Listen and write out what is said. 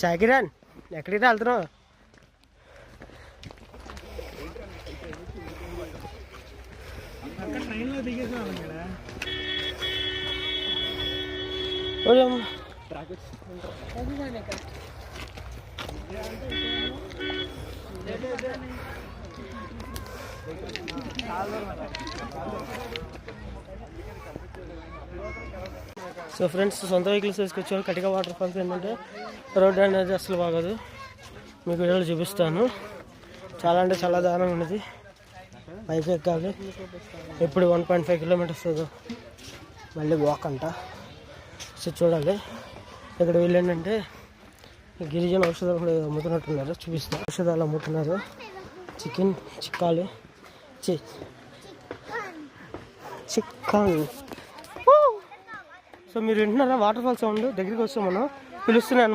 షాకిరాన్ ఎక్కడికి వెళ్తున్నావు? ట్రైన్లో దిగేసాం కదా. సో ఫ్రెండ్స్, సొంత వెహికల్స్ తీసుకొచ్చారు. కటిక వాటర్ ఫాల్స్ ఏంటంటే రోడ్ అనేది అసలు బాగోదు. మీకు వీడియోలో చూపిస్తాను. చాలా అంటే చాలా దారుణంగా ఉన్నది. పైకి ఎక్కాలి. ఇప్పుడు 1.5 కిలోమీటర్స్ మళ్ళీ వాక్ అంట. సో చూడాలి. ఇక్కడ వీళ్ళు ఏంటంటే గిరిజన ఔషధాలు కూడా అమ్ముతున్నట్టున్నారు. చూపిస్తారు. ఔషధాలు అమ్ముతున్నారు. చికెన్ చిక్కాలు చిక్కన్. సో మీరు వింటున్నారా వాటర్ ఫాల్ సౌండ్? దగ్గరికి వస్తాం, మనం పిలుస్తున్నాను.